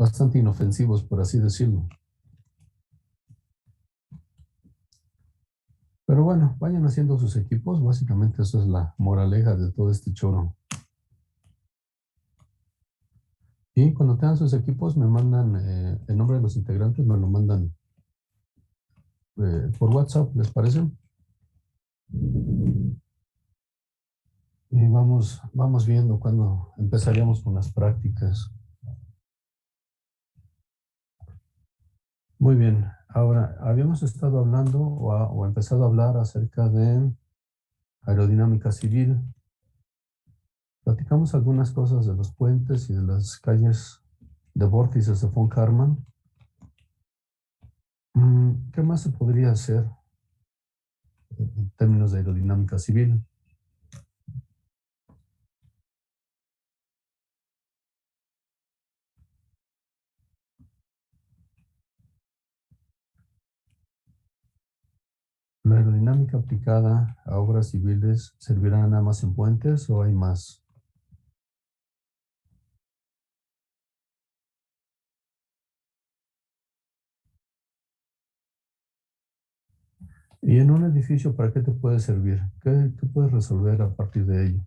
bastante inofensivos, por así decirlo. Pero bueno, vayan haciendo sus equipos. Básicamente eso es la moraleja de todo este choro. Y cuando tengan sus equipos, me mandan el nombre de los integrantes, me lo mandan por WhatsApp, ¿les parece? Y vamos viendo cuándo empezaríamos con las prácticas. Muy bien. Ahora, habíamos estado hablando o empezado a hablar acerca de aerodinámica civil. Platicamos algunas cosas de los puentes y de las calles de vórtices de von Karman. ¿Qué más se podría hacer en términos de aerodinámica civil? ¿La aerodinámica aplicada a obras civiles servirá nada más en puentes o hay más? ¿Y en un edificio para qué te puede servir? ¿Qué puedes resolver a partir de ello?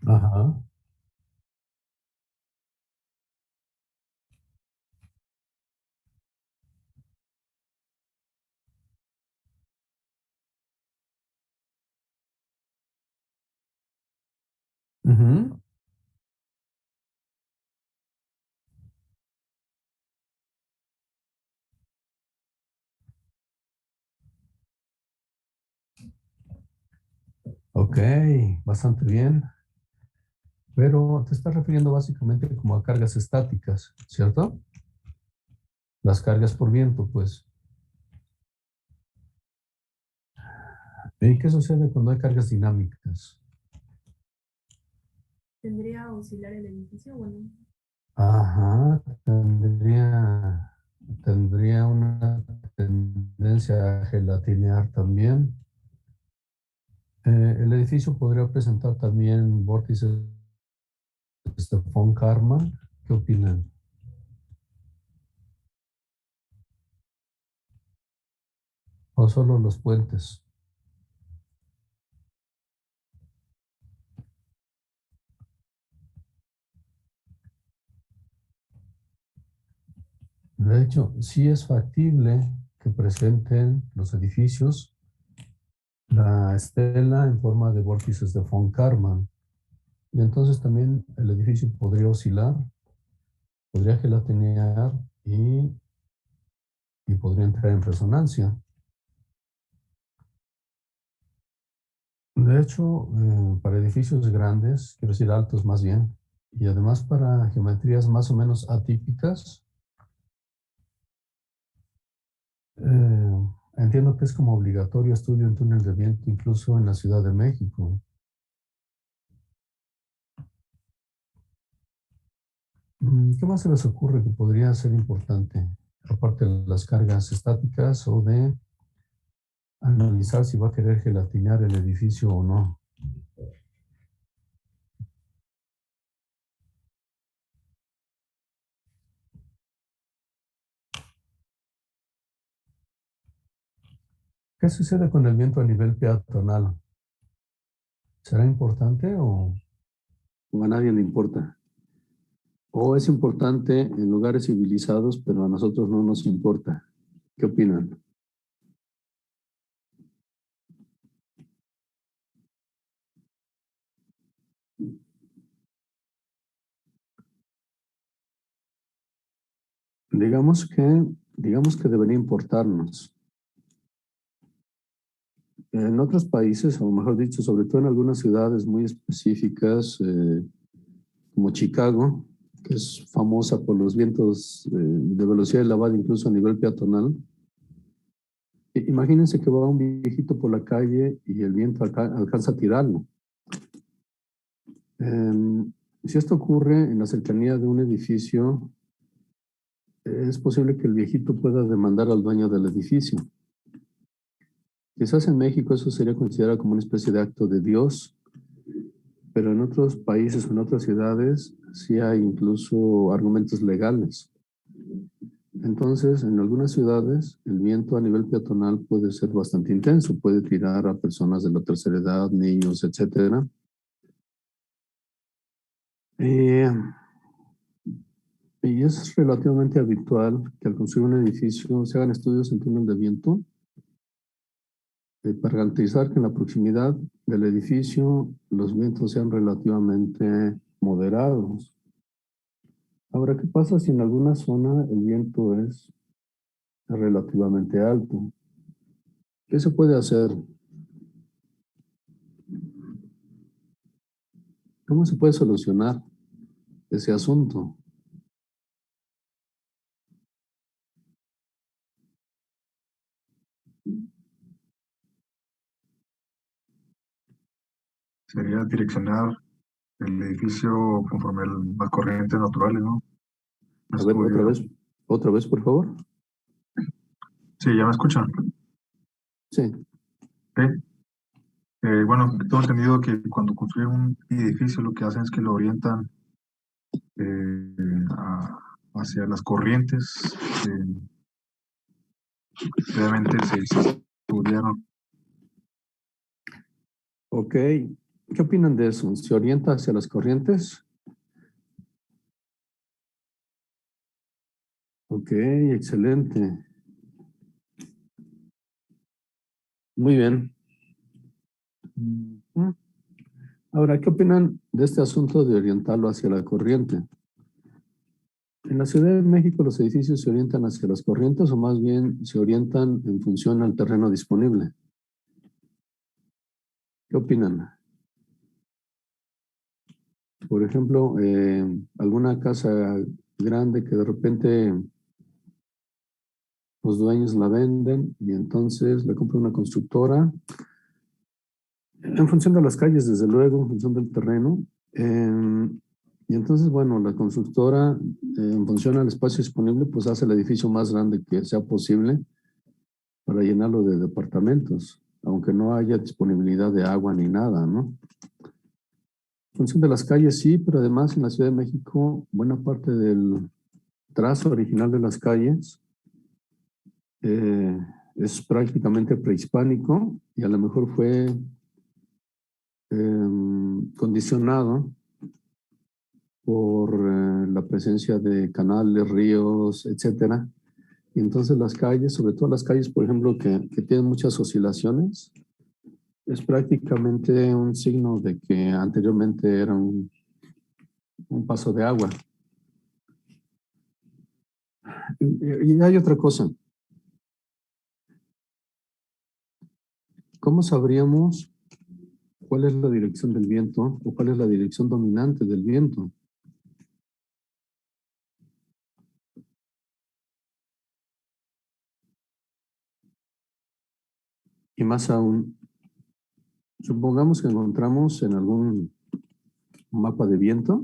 Ajá. Ujú. Ok, bastante bien. Pero te estás refiriendo básicamente como a cargas estáticas, ¿cierto? Las cargas por viento, pues. ¿Y qué sucede cuando hay cargas dinámicas? ¿Tendría oscilar el edificio? Bueno, Ajá, tendría una tendencia a gelatinear también. El edificio podría presentar también vórtices de von Karman. ¿Qué opinan? ¿O solo los puentes? De hecho, sí es factible que presenten los edificios la estela en forma de vórtices de von Karman. Y entonces también el edificio podría oscilar, podría gelatinear y, y podría entrar en resonancia. De hecho, para edificios grandes, quiero decir altos más bien, y además para geometrías más o menos atípicas, entiendo que es como obligatorio estudio en túnel de viento incluso en la Ciudad de México. ¿Qué más se les ocurre que podría ser importante, aparte de las cargas estáticas o de analizar si va a querer gelatinar el edificio o no? ¿Qué sucede con el viento a nivel peatonal? ¿Será importante o a nadie le importa? ¿O es importante en lugares civilizados, pero a nosotros no nos importa? ¿Qué opinan? Digamos que, digamos que debería importarnos. En otros países, o mejor dicho, sobre todo en algunas ciudades muy específicas, como Chicago, que es famosa por los vientos de velocidad elevada, incluso a nivel peatonal. Imagínense que va un viejito por la calle y el viento alcanza a tirarlo. Si esto ocurre en la cercanía de un edificio, es posible que el viejito pueda demandar al dueño del edificio. Quizás en México eso sería considerado como una especie de acto de Dios, pero en otros países o en otras ciudades sí hay incluso argumentos legales. Entonces, en algunas ciudades, el viento a nivel peatonal puede ser bastante intenso, puede tirar a personas de la tercera edad, niños, etcétera. Y es relativamente habitual que al construir un edificio se hagan estudios en túnel de viento para garantizar que en la proximidad del edificio los vientos sean relativamente moderados. Ahora, ¿qué pasa si en alguna zona el viento es relativamente alto? ¿Qué se puede hacer? ¿Cómo se puede solucionar ese asunto? Sería direccionar el edificio conforme a las corrientes naturales, ¿no? A ver, otra vez, por favor. Sí, ¿ya me escuchan? Sí. Ok. Bueno, tengo entendido que cuando construyen un edificio lo que hacen es que lo orientan hacia las corrientes. Previamente se estudiaron. Ok. ¿Qué opinan de eso? ¿Se orienta hacia las corrientes? Ok, excelente. Muy bien. Ahora, ¿qué opinan de este asunto de orientarlo hacia la corriente? ¿En la Ciudad de México los edificios se orientan hacia las corrientes o más bien se orientan en función al terreno disponible? ¿Qué opinan? Por ejemplo, alguna casa grande que de repente los dueños la venden y entonces la compra una constructora en función de las calles, desde luego, en función del terreno. Y entonces, bueno, la constructora, en función al espacio disponible, pues hace el edificio más grande que sea posible para llenarlo de departamentos, aunque no haya disponibilidad de agua ni nada, ¿no? En función de las calles, sí, pero además en la Ciudad de México, buena parte del trazo original de las calles es prácticamente prehispánico y a lo mejor fue condicionado por la presencia de canales, ríos, etcétera. Y entonces las calles, sobre todo las calles, por ejemplo, que tienen muchas oscilaciones, es prácticamente un signo de que anteriormente era un paso de agua. Y hay otra cosa. ¿Cómo sabríamos cuál es la dirección del viento o cuál es la dirección dominante del viento? Y más aún, supongamos que encontramos en algún mapa de viento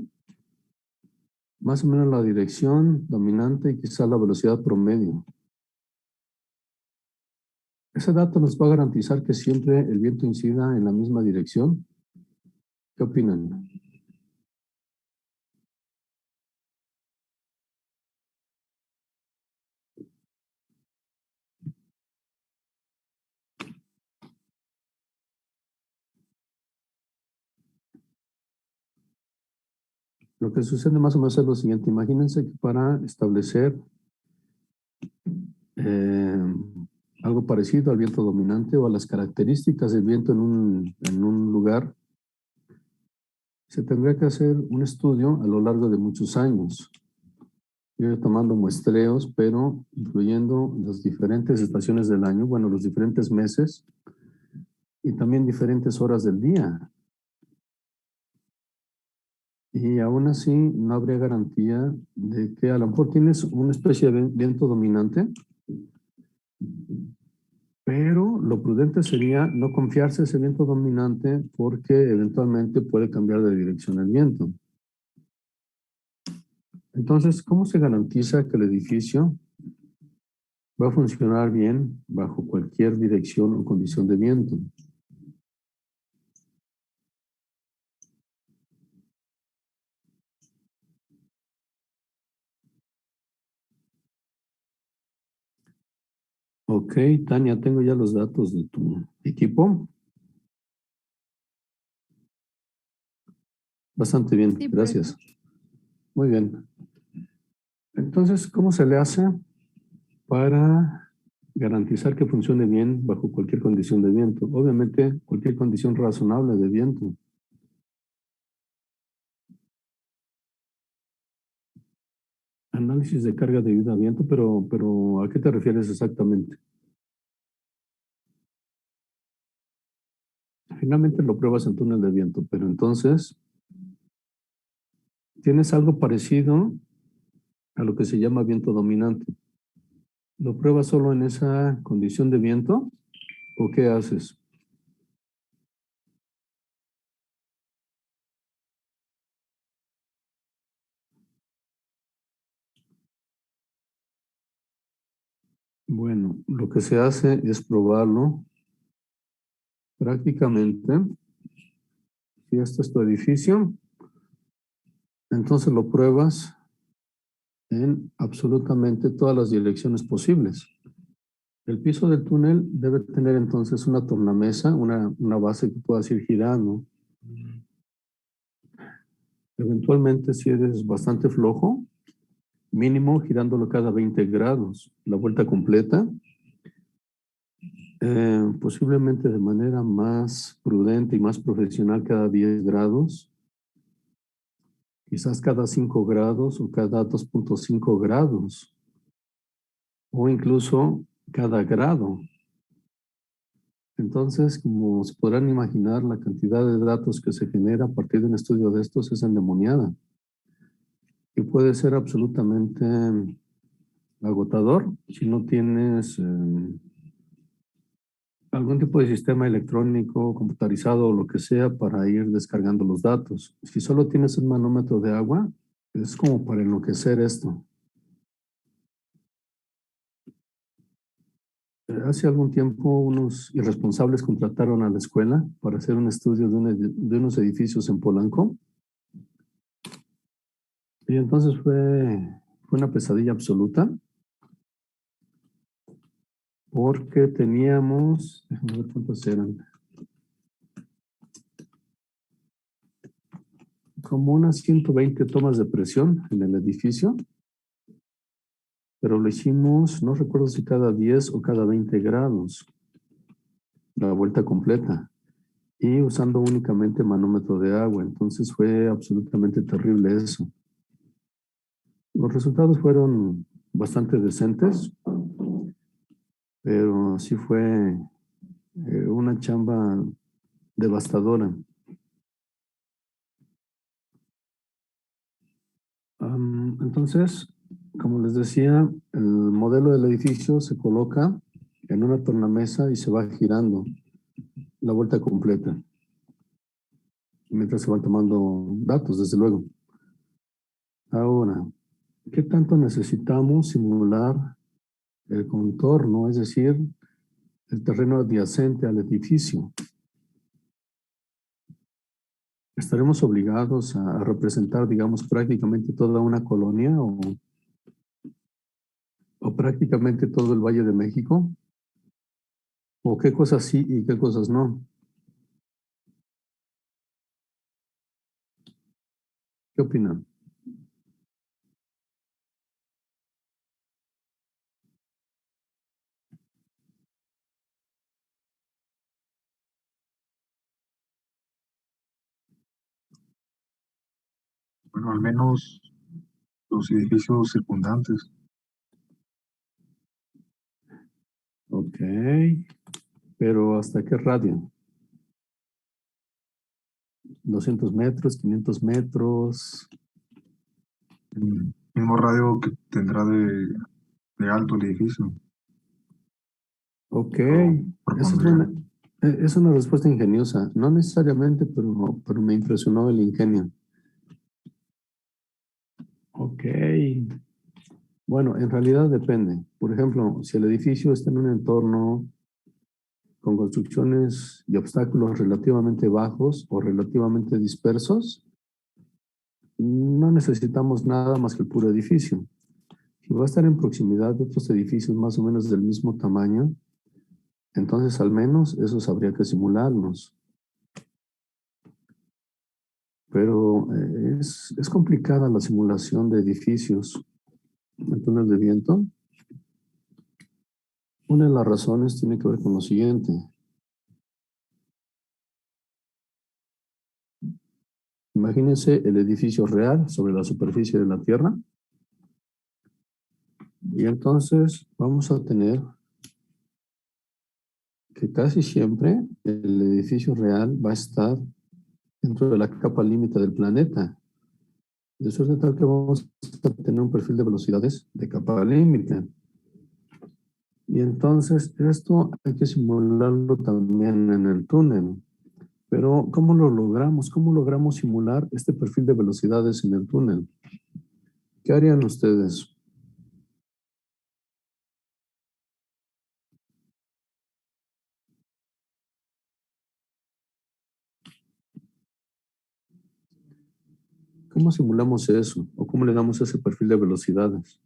más o menos la dirección dominante y quizá la velocidad promedio. Ese dato nos va a garantizar que siempre el viento incida en la misma dirección. ¿Qué opinan? Lo que sucede más o menos es lo siguiente. Imagínense que para establecer eh, algo parecido al viento dominante o a las características del viento en un lugar, se tendría que hacer un estudio a lo largo de muchos años. Yo tomando muestreos, pero incluyendo las diferentes estaciones del año, bueno, los diferentes meses y también diferentes horas del día. Y aún así no habría garantía de que a lo mejor tienes una especie de viento dominante, pero lo prudente sería no confiarse en ese viento dominante porque eventualmente puede cambiar de dirección el viento. Entonces, ¿cómo se garantiza que el edificio va a funcionar bien bajo cualquier dirección o condición de viento? Ok, Tania, tengo ya los datos de tu equipo. Bastante bien, Sí, gracias. Muy bien. Entonces, ¿cómo se le hace para garantizar que funcione bien bajo cualquier condición de viento? Obviamente, cualquier condición razonable de viento. Análisis de carga debido a viento, pero ¿a qué te refieres exactamente? Finalmente lo pruebas en túnel de viento, pero entonces tienes algo parecido a lo que se llama viento dominante. ¿Lo pruebas solo en esa condición de viento o qué haces? Bueno, lo que se hace es probarlo prácticamente. Si este es tu edificio, entonces lo pruebas en absolutamente todas las direcciones posibles. El piso del túnel debe tener entonces una tornamesa, una base que puedas ir girando. Eventualmente, si eres bastante flojo, mínimo girándolo cada 20 grados, la vuelta completa. Posiblemente de manera más prudente y más profesional cada 10 grados, quizás cada 5 grados o cada 2.5 grados, o incluso cada grado. Entonces, como se podrán imaginar, la cantidad de datos que se genera a partir de un estudio de estos es endemoniada y puede ser absolutamente agotador si no tienes algún tipo de sistema electrónico, computarizado o lo que sea para ir descargando los datos. Si solo tienes un manómetro de agua, es como para enloquecer esto. Hace algún tiempo unos irresponsables contrataron a la escuela para hacer un estudio de unos edificios en Polanco. Y entonces fue una pesadilla absoluta porque teníamos, déjame ver cuántos eran, como unas 120 tomas de presión en el edificio, pero lo hicimos, no recuerdo si cada 10 o cada 20 grados, la vuelta completa, y usando únicamente manómetro de agua. Entonces fue absolutamente terrible eso. Los resultados fueron bastante decentes, pero sí fue una chamba devastadora. Entonces, como les decía, el modelo del edificio se coloca en una tornamesa y se va girando la vuelta completa, mientras se van tomando datos, desde luego. Ahora, ¿qué tanto necesitamos simular el contorno, es decir, el terreno adyacente al edificio? ¿Estaremos obligados a representar, digamos, prácticamente toda una colonia o prácticamente todo el Valle de México? ¿O qué cosas sí y qué cosas no? ¿Qué opinan? Bueno, al menos los edificios circundantes. Ok, pero ¿hasta qué radio? 200 metros, 500 metros. Mismo radio que tendrá de alto el edificio. Ok, esa es Propondría. es una respuesta ingeniosa. No necesariamente, pero me impresionó el ingenio. Ok. Bueno, en realidad depende. Por ejemplo, si el edificio está en un entorno con construcciones y obstáculos relativamente bajos o relativamente dispersos, no necesitamos nada más que el puro edificio. Si va a estar en proximidad de otros edificios más o menos del mismo tamaño, entonces al menos esos habría que simularlos. Pero es complicada la simulación de edificios en túnel de viento. Una de las razones tiene que ver con lo siguiente. Imagínense el edificio real sobre la superficie de la Tierra. Y entonces vamos a tener que casi siempre el edificio real va a estar dentro de la capa límite del planeta. De suerte tal que vamos a tener un perfil de velocidades de capa límite. Y entonces esto hay que simularlo también en el túnel. Pero ¿cómo lo logramos? ¿Cómo logramos simular este perfil de velocidades en el túnel? ¿Qué harían ustedes? ¿Cómo simulamos eso? ¿O cómo le damos ese perfil de velocidades?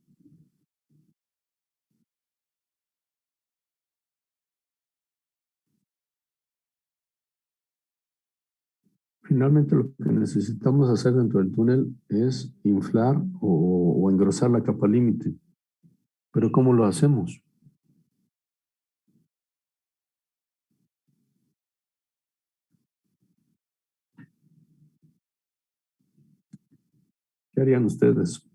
Finalmente lo que necesitamos hacer dentro del túnel es inflar o engrosar la capa límite. Pero ¿cómo lo hacemos? ¿Qué harían ustedes?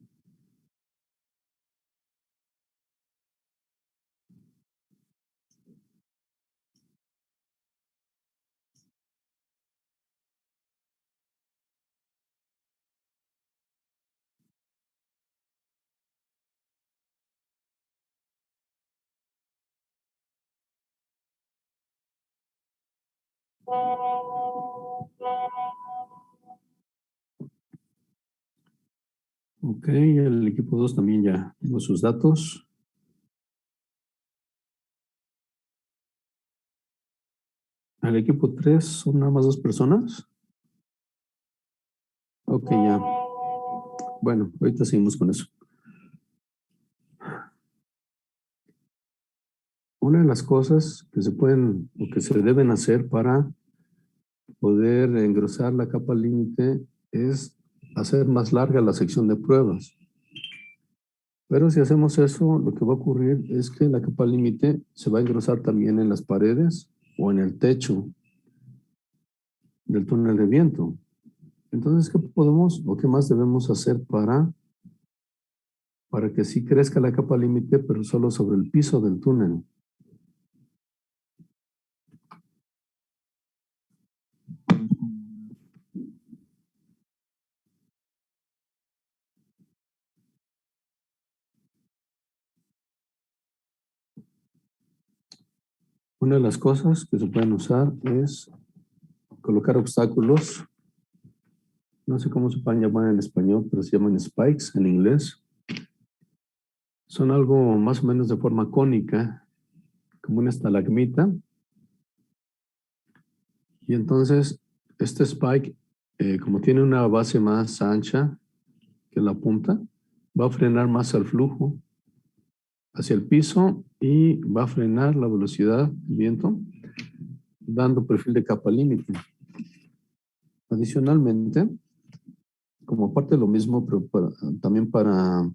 Ok, el equipo 2 también ya tengo sus datos. ¿El equipo 3 son nada más 2 personas? Ok, ya. Bueno, ahorita seguimos con eso. Una de las cosas que se pueden o que se deben hacer para poder engrosar la capa límite es hacer más larga la sección de pruebas. Pero si hacemos eso, lo que va a ocurrir es que la capa límite se va a engrosar también en las paredes o en el techo del túnel de viento. Entonces, ¿qué podemos o qué más debemos hacer para que sí crezca la capa límite, pero solo sobre el piso del túnel? Una de las cosas que se pueden usar es colocar obstáculos. No sé cómo se pueden llamar en español, pero se llaman spikes en inglés. Son algo más o menos de forma cónica, como una estalagmita. Y entonces, este spike, como tiene una base más ancha que la punta, va a frenar más el flujo hacia el piso y va a frenar la velocidad del viento, dando perfil de capa límite. Adicionalmente, como parte de lo mismo, pero también para...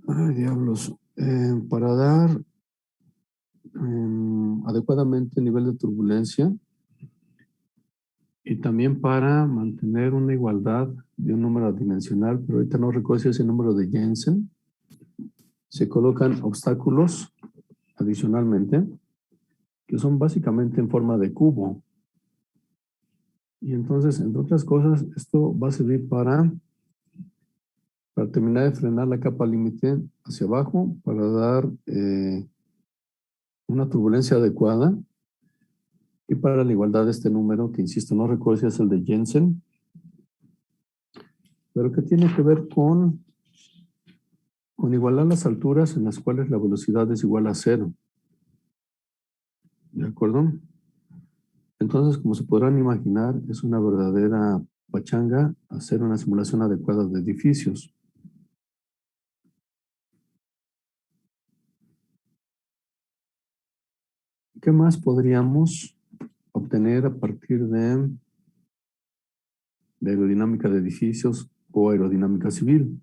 Ay, diablos. Para dar adecuadamente el nivel de turbulencia y también para mantener una igualdad de un número dimensional, pero ahorita no recuerdo si es el número de Jensen, se colocan obstáculos adicionalmente, que son básicamente en forma de cubo. Y entonces, entre otras cosas, esto va a servir para terminar de frenar la capa límite hacia abajo, para dar una turbulencia adecuada y para la igualdad de este número, que insisto, no recuerdo si es el de Jensen, pero que tiene que ver con igualar las alturas en las cuales la velocidad es igual a cero. ¿De acuerdo? Entonces, como se podrán imaginar, es una verdadera pachanga hacer una simulación adecuada de edificios. ¿Qué más podríamos obtener a partir de aerodinámica de edificios o aerodinámica civil?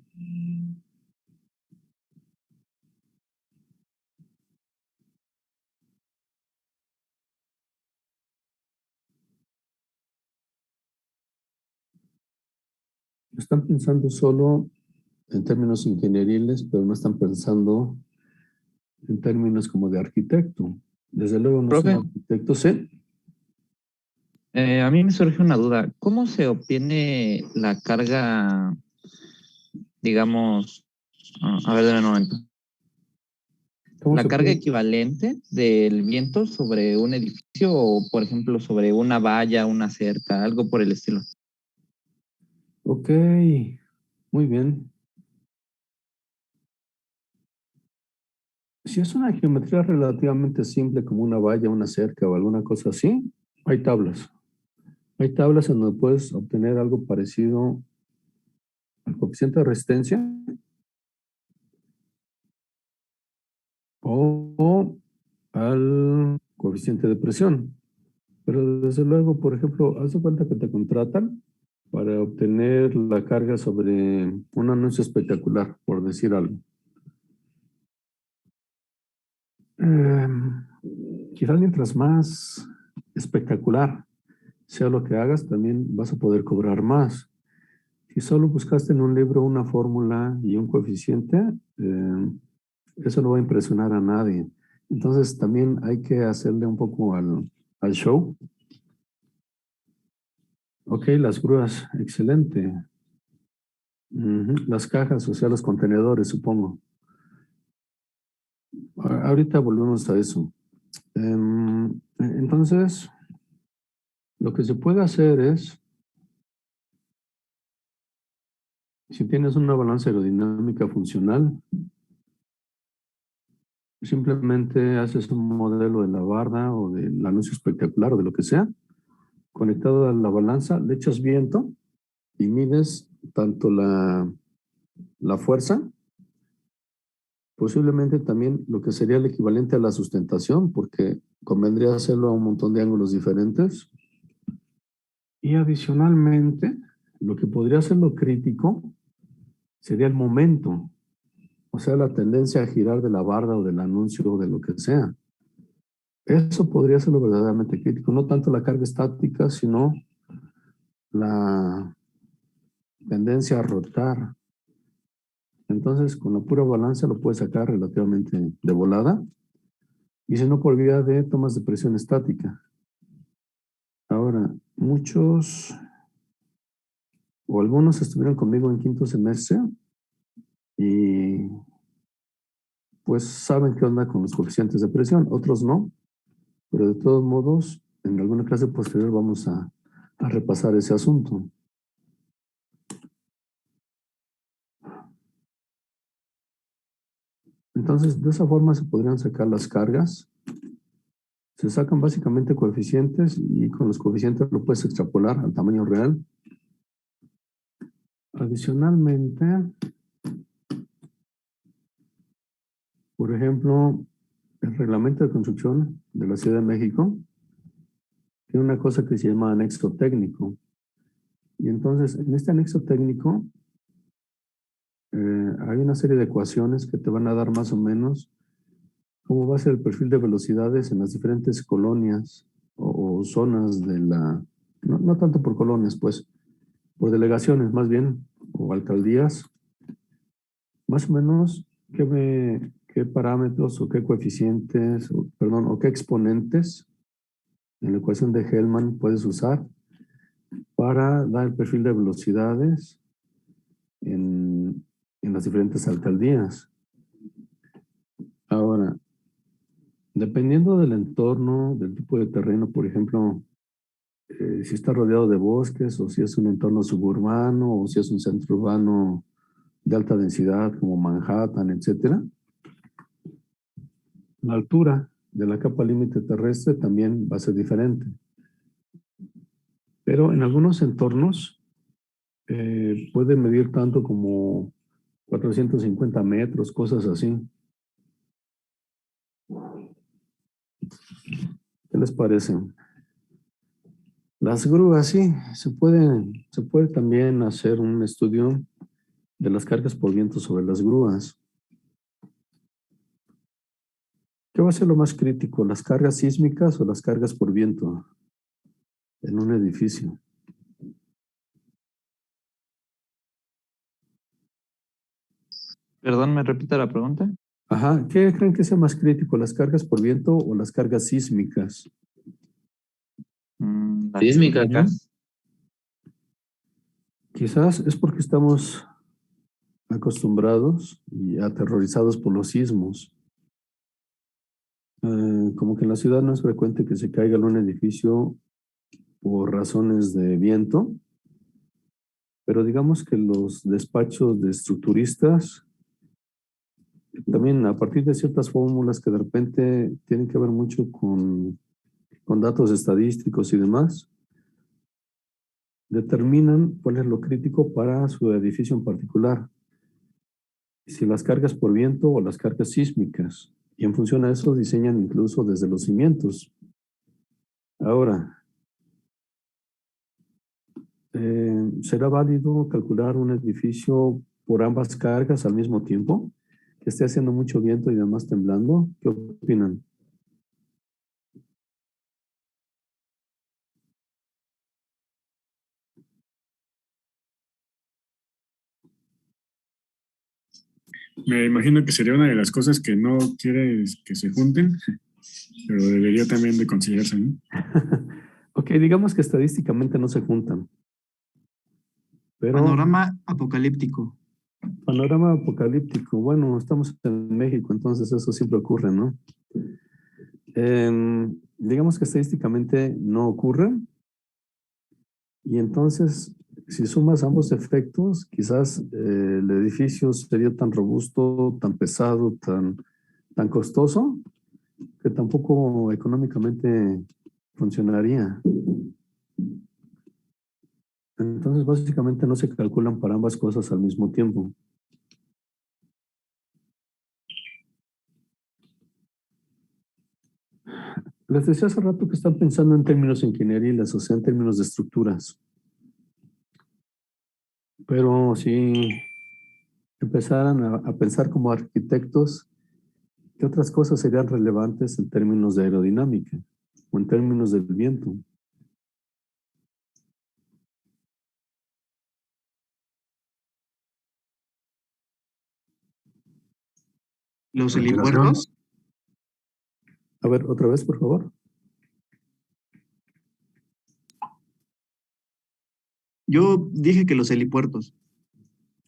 Están pensando solo en términos ingenieriles, pero no están pensando en términos como de arquitecto. Desde luego no soy Profe, arquitecto, sé. a mí me surge una duda. ¿Cómo se obtiene la carga, digamos, a ver, de un momento, ¿Cómo la se carga puede? equivalente del viento sobre un edificio o, por ejemplo, sobre una valla, una cerca, algo por el estilo? Ok, muy bien. Si es una geometría relativamente simple como una valla, una cerca o alguna cosa así, hay tablas. Hay tablas en donde puedes obtener algo parecido al coeficiente de resistencia o al coeficiente de presión. Pero desde luego, por ejemplo, haz de cuenta que te contratan para obtener la carga sobre un anuncio espectacular, por decir algo. Quizás mientras más espectacular sea lo que hagas, también vas a poder cobrar más. Si solo buscaste en un libro una fórmula y un coeficiente, eso no va a impresionar a nadie. Entonces también hay que hacerle un poco al show. Ok, las grúas, excelente. Las cajas, o sea, los contenedores, supongo. Ahorita volvemos a eso. Entonces, lo que se puede hacer es, si tienes una balanza aerodinámica funcional, simplemente haces un modelo de la barda o del anuncio espectacular o de lo que sea, conectado a la balanza, le echas viento y mides tanto la fuerza, posiblemente también lo que sería el equivalente a la sustentación, porque convendría hacerlo a un montón de ángulos diferentes. Y adicionalmente, lo que podría ser lo crítico sería el momento, o sea, la tendencia a girar de la barda o del anuncio o de lo que sea. Eso podría ser lo verdaderamente crítico, no tanto la carga estática, sino la tendencia a rotar. Entonces, con la pura balanza lo puedes sacar relativamente de volada, y si no, por vía de tomas de presión estática. Ahora, muchos o algunos estuvieron conmigo en quinto semestre y pues saben qué onda con los coeficientes de presión, otros no, pero de todos modos, en alguna clase posterior vamos a repasar ese asunto. Entonces, de esa forma se podrían sacar las cargas. Se sacan básicamente coeficientes y con los coeficientes lo puedes extrapolar al tamaño real. Adicionalmente, por ejemplo, el reglamento de construcción de la Ciudad de México tiene una cosa que se llama anexo técnico. Y entonces, en este anexo técnico, hay una serie de ecuaciones que te van a dar más o menos cómo va a ser el perfil de velocidades en las diferentes colonias o zonas de la, no tanto por colonias, pues, por delegaciones más bien, o alcaldías, más o menos qué parámetros o qué coeficientes, perdón, o qué exponentes en la ecuación de Hellman puedes usar para dar el perfil de velocidades en las diferentes alcaldías. Ahora, dependiendo del entorno, del tipo de terreno, por ejemplo, si está rodeado de bosques o si es un entorno suburbano o si es un centro urbano de alta densidad como Manhattan, etcétera. La altura de la capa límite terrestre también va a ser diferente. Pero en algunos entornos puede medir tanto como 450 metros, cosas así. ¿Qué les parece? Las grúas, sí, se puede también hacer un estudio de las cargas por viento sobre las grúas. ¿Qué va a ser lo más crítico, las cargas sísmicas o las cargas por viento en un edificio? Perdón, ¿me repite la pregunta? Ajá, ¿qué creen que sea más crítico, las cargas por viento o las cargas sísmicas? Las Sísmicas, ¿no? sísmicas. Quizás es porque estamos acostumbrados y aterrorizados por los sismos. Como que en la ciudad no es frecuente que se caiga en un edificio por razones de viento, pero digamos que los despachos de estructuristas, también a partir de ciertas fórmulas que de repente tienen que ver mucho con datos estadísticos y demás, determinan cuál es lo crítico para su edificio en particular. Si las cargas por viento o las cargas sísmicas. Y en función a eso diseñan incluso desde los cimientos. Ahora, ¿será válido calcular un edificio por ambas cargas al mismo tiempo? Que esté haciendo mucho viento y demás temblando. ¿Qué opinan? Me imagino que sería una de las cosas que no quieres que se junten, pero debería también de considerarse, ¿no? Ok, digamos que estadísticamente no se juntan. Pero Panorama apocalíptico. panorama apocalíptico. Bueno, estamos en México, entonces eso siempre ocurre, ¿no? Digamos que estadísticamente no ocurre. Y entonces, si sumas ambos efectos, quizás el edificio sería tan robusto, tan pesado, tan costoso, que tampoco económicamente funcionaría. Entonces, básicamente no se calculan para ambas cosas al mismo tiempo. Les decía hace rato que están pensando en términos ingenieriles, o sea, en términos de estructuras. Pero si empezaran a pensar como arquitectos, ¿qué otras cosas serían relevantes en términos de aerodinámica o en términos del viento? Los Ventilación. helipuertos. A ver, otra vez, por favor. Yo dije que los helipuertos.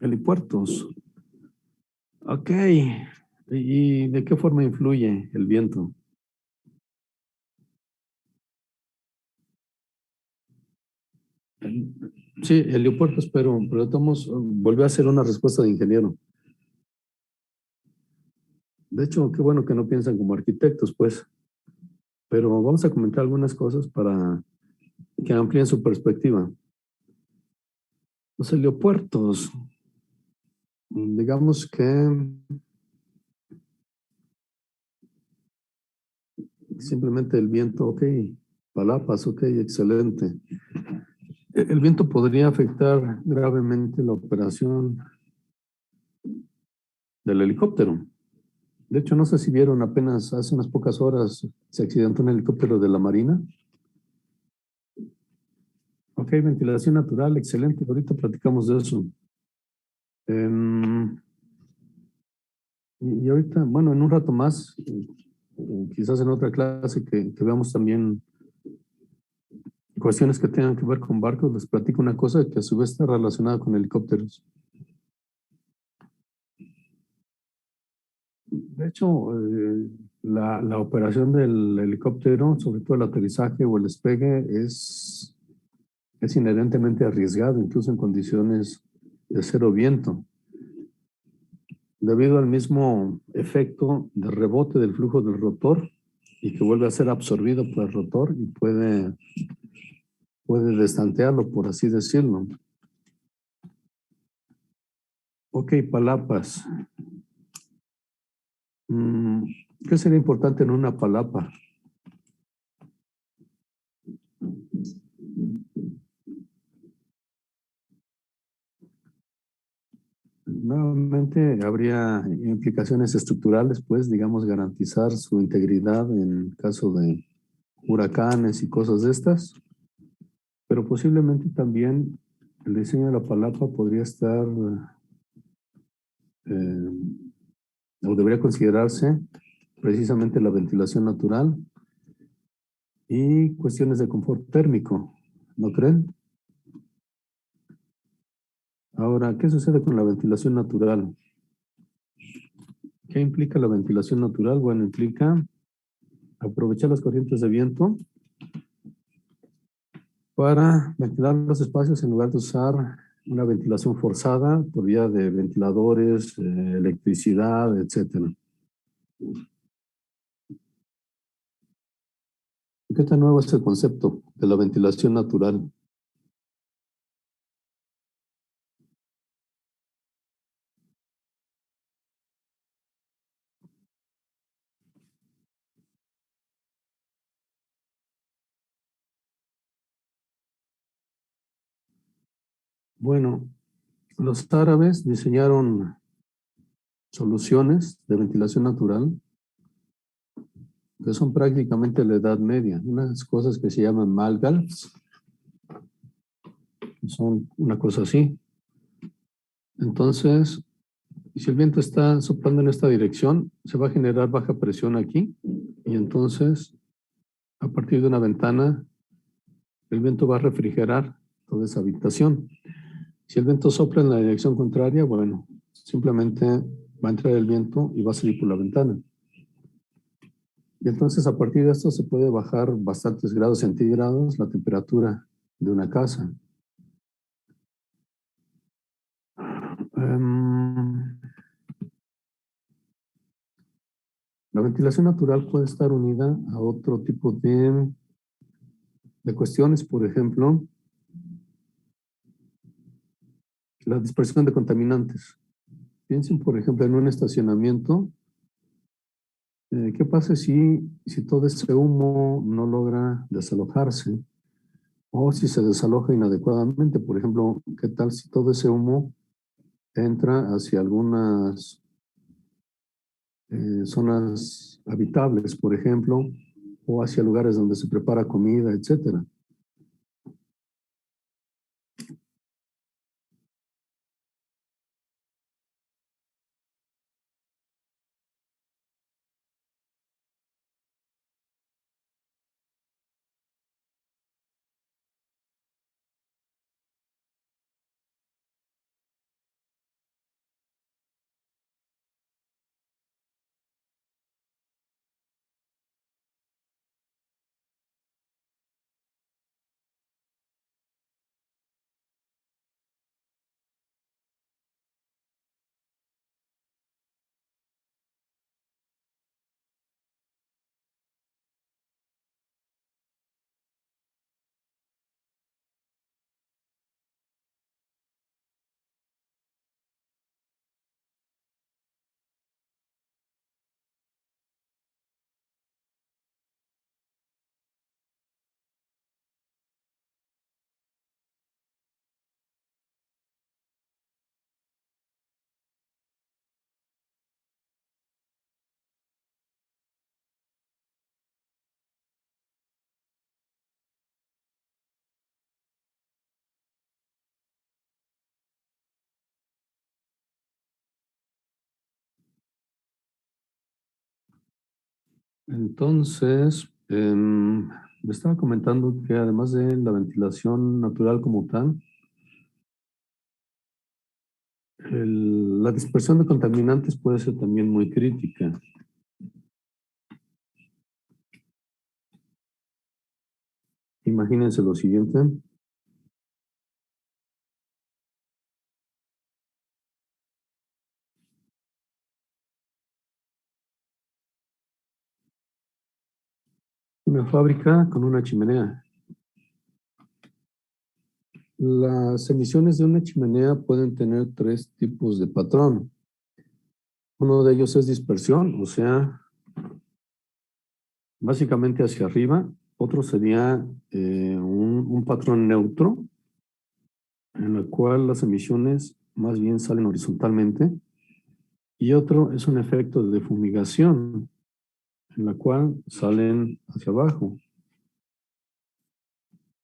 Helipuertos. Ok. ¿Y de qué forma influye el viento? Sí, helipuertos, pero estamos, volvió a ser una respuesta de ingeniero. De hecho, qué bueno que no piensan como arquitectos, pues. Pero vamos a comentar algunas cosas para que amplíen su perspectiva. Los helipuertos, digamos que simplemente el viento, ok, palapas, ok, excelente. El viento podría afectar gravemente la operación del helicóptero. De hecho, no sé si vieron apenas hace unas pocas horas se accidentó un helicóptero de la Marina. Ok, ventilación natural, excelente. Ahorita platicamos de eso. Y ahorita, bueno, en un rato más, o quizás en otra clase que veamos también cuestiones que tengan que ver con barcos, les platico una cosa que a su vez está relacionada con helicópteros. De hecho, la operación del helicóptero, sobre todo el aterrizaje o el despegue, es inherentemente arriesgado, incluso en condiciones de cero viento, debido al mismo efecto de rebote del flujo del rotor y que vuelve a ser absorbido por el rotor y puede destantearlo, por así decirlo. Ok, palapas. ¿Qué sería importante en una palapa? Nuevamente habría implicaciones estructurales, pues, digamos, garantizar su integridad en caso de huracanes y cosas de estas, pero posiblemente también el diseño de la palapa podría estar o debería considerarse precisamente la ventilación natural y cuestiones de confort térmico, ¿no creen? Ahora, ¿qué sucede con la ventilación natural? ¿Qué implica la ventilación natural? Bueno, implica aprovechar las corrientes de viento para ventilar los espacios en lugar de usar una ventilación forzada por vía de ventiladores, electricidad, etcétera. ¿Qué tan nuevo es el concepto de la ventilación natural? Bueno, los árabes diseñaron soluciones de ventilación natural que son prácticamente la Edad Media, unas cosas que se llaman malgals, son una cosa así. Entonces, si el viento está soplando en esta dirección, se va a generar baja presión aquí y entonces, a partir de una ventana, el viento va a refrigerar toda esa habitación. Si el viento sopla en la dirección contraria, bueno, simplemente va a entrar el viento y va a salir por la ventana. Y entonces a partir de esto se puede bajar bastantes grados centígrados la temperatura de una casa. La ventilación natural puede estar unida a otro tipo de cuestiones, por ejemplo, la dispersión de contaminantes. Piensen, por ejemplo, en un estacionamiento. ¿Qué pasa si todo ese humo no logra desalojarse? O si se desaloja inadecuadamente, por ejemplo, ¿qué tal si todo ese humo entra hacia algunas zonas habitables, por ejemplo, o hacia lugares donde se prepara comida, etcétera? Entonces, me estaba comentando que además de la ventilación natural como tal, la dispersión de contaminantes puede ser también muy crítica. Imagínense lo siguiente. Una fábrica con una chimenea. Las emisiones de una chimenea pueden tener tres tipos de patrón. Uno de ellos es dispersión, o sea, básicamente hacia arriba. Otro sería un patrón neutro, en el cual las emisiones más bien salen horizontalmente. Y otro es un efecto de fumigación, en la cual salen hacia abajo.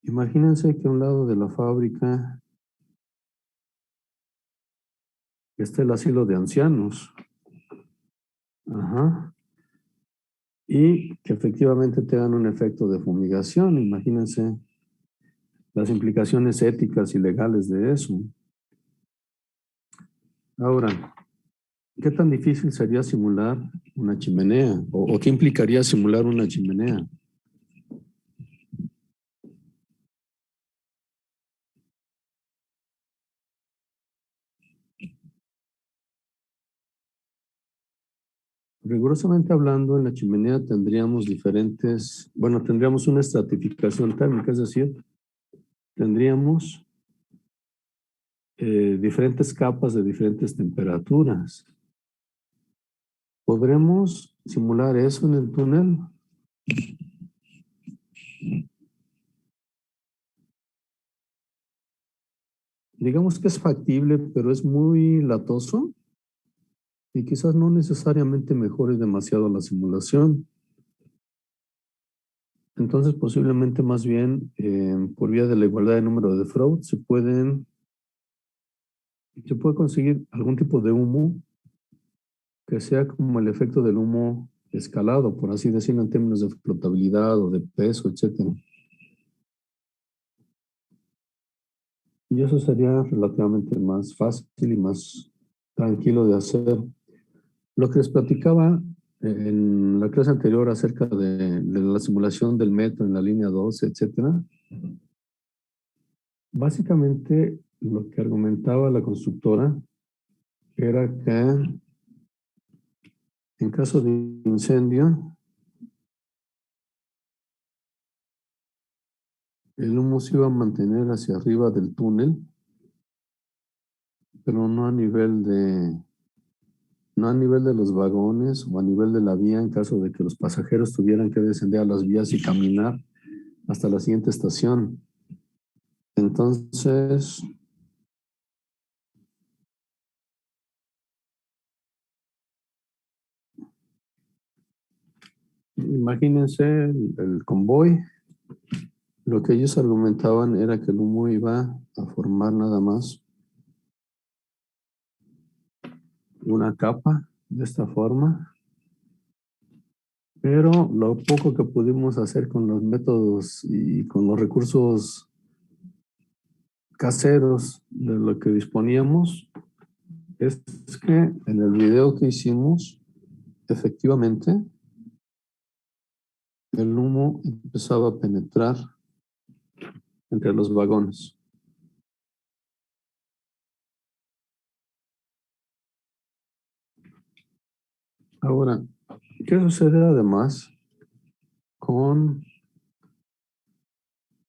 Imagínense que a un lado de la fábrica está el asilo de ancianos. Ajá. Y que efectivamente tengan un efecto de fumigación. Imagínense las implicaciones éticas y legales de eso. Ahora, ¿qué tan difícil sería simular una chimenea? ¿O qué implicaría simular una chimenea? Rigurosamente hablando, en la chimenea tendríamos tendríamos una estratificación térmica, es decir, tendríamos diferentes capas de diferentes temperaturas. ¿Podremos simular eso en el túnel? Digamos que es factible, pero es muy latoso y quizás no necesariamente mejore demasiado la simulación. Entonces, posiblemente más bien, por vía de la igualdad de número de Freud, se puede conseguir algún tipo de humo que sea como el efecto del humo escalado, por así decirlo, en términos de flotabilidad o de peso, etcétera. Y eso sería relativamente más fácil y más tranquilo de hacer. Lo que les platicaba en la clase anterior acerca de la simulación del metro en la línea 12, etcétera, básicamente lo que argumentaba la constructora era que en caso de incendio, el humo se iba a mantener hacia arriba del túnel, pero no a nivel de los vagones o a nivel de la vía en caso de que los pasajeros tuvieran que descender a las vías y caminar hasta la siguiente estación. Entonces, imagínense el convoy. Lo que ellos argumentaban era que el humo iba a formar nada más una capa de esta forma, pero lo poco que pudimos hacer con los métodos y con los recursos caseros de lo que disponíamos es que en el video que hicimos, efectivamente, el humo empezaba a penetrar entre los vagones. Ahora, ¿qué sucede además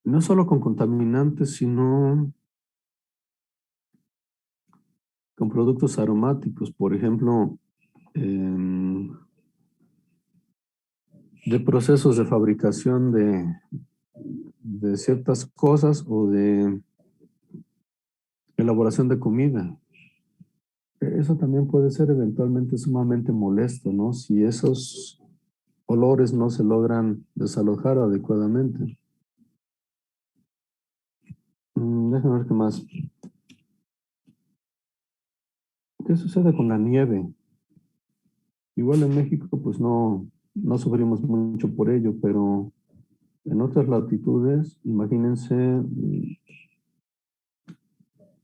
no solo con contaminantes, sino con productos aromáticos? Por ejemplo, de procesos de fabricación de ciertas cosas o de elaboración de comida. Eso también puede ser eventualmente sumamente molesto, ¿no? Si esos olores no se logran desalojar adecuadamente. Déjame ver qué más. ¿Qué sucede con la nieve? Igual en México, pues no sufrimos mucho por ello, pero en otras latitudes, imagínense